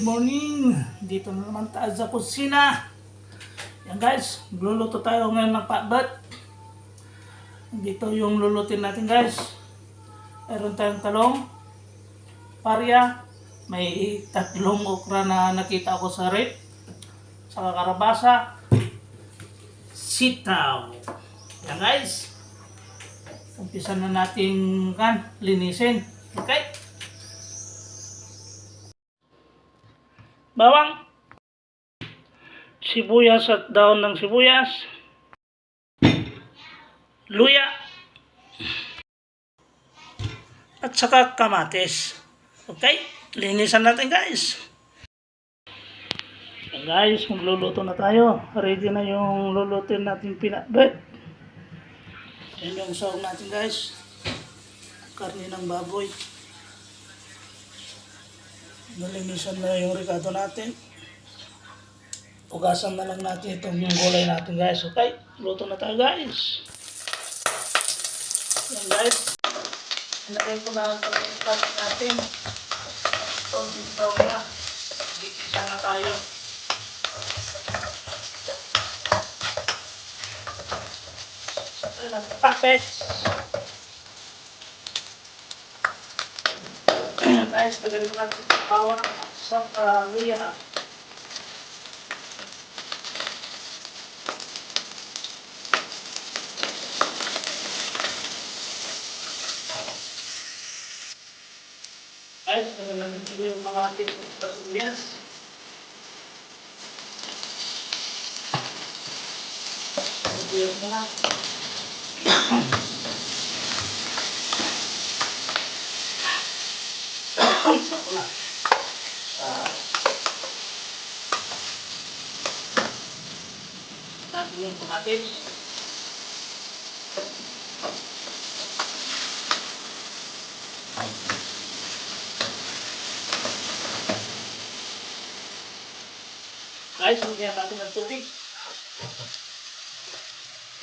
morning! Dito na naman tayo sa kusina. Yan guys, luluto tayo ngayon ng pakbet. Dito yung lulutin natin guys. Meron tayong talong, parya, may tatlong okra na nakita ko sa rep, saka karabasa, sitaw. Yan guys, umpisa na natin linisin. Okay? Bawang, sibuyas at daon ng sibuyas, luya, at saka kamatis. Okay? Linisan natin guys. Okay, guys, magluluto na tayo. Ready na yung lulutin natin pinakbet. Yan yung sahog natin guys. Karne ng baboy. Nalinisan na yung ricado natin. Ugasan na lang natin itong yung gulay natin guys. Okay? Luto na tayo guys. Yan guys. Ilagay ko na ang pagkakas natin. Ito, bitaw na. Gigisa na tayo. Ayan, pakpet. Ayan guys, tagalin ko natin bawang sa luya. Guys, tagalin ko yung mga ating pasubiyas. Pasubiyas na lang. Natin yung kumatis. Guys, lagyan natin ng tubig.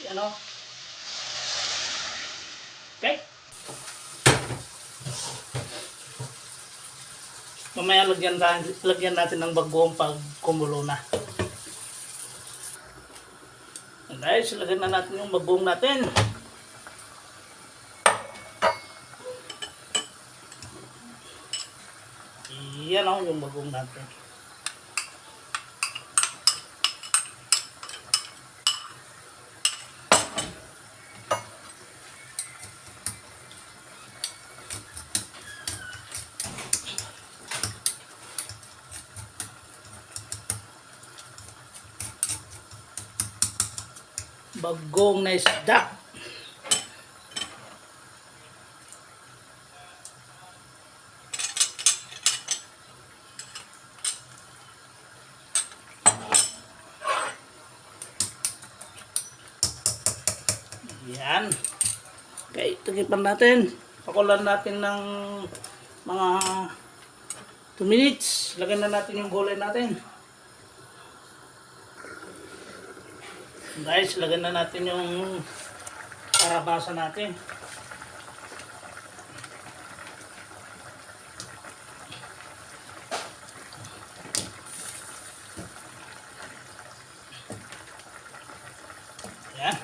Yan o. Okay. Mamaya lagyan natin ng bagoong pag kumulo na. Guys, lagyan na natin yung bagoong natin. Yan o, yung bagoong natin. Bagong na isda. Yan. Okay, tagipan natin. Pakulan natin ng mga 2 minutes. Lagyan na natin yung gulay natin. Guys, lagyan na natin yung karabasa natin. Yan.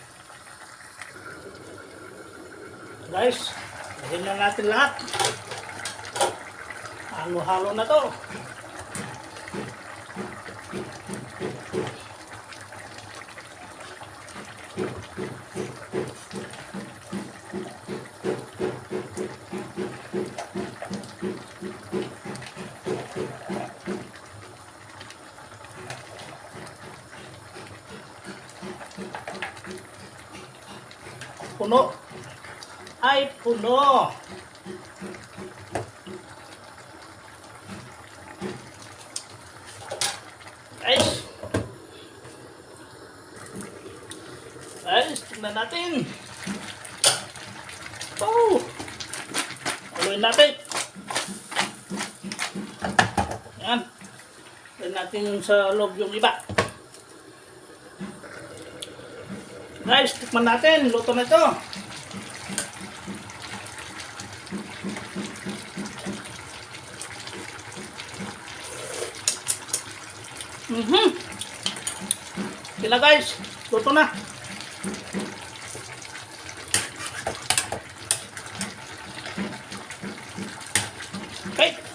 Guys, lagyan na natin lahat. Halo-halo na to. Puno. Ay, puno. Guys. Guys, tingnan natin. Oh. Haluin natin. Yan. Haluin natin yung sa loob yung iba. Guys, tikman natin. Luto na ito. Sila guys, luto na. Okay.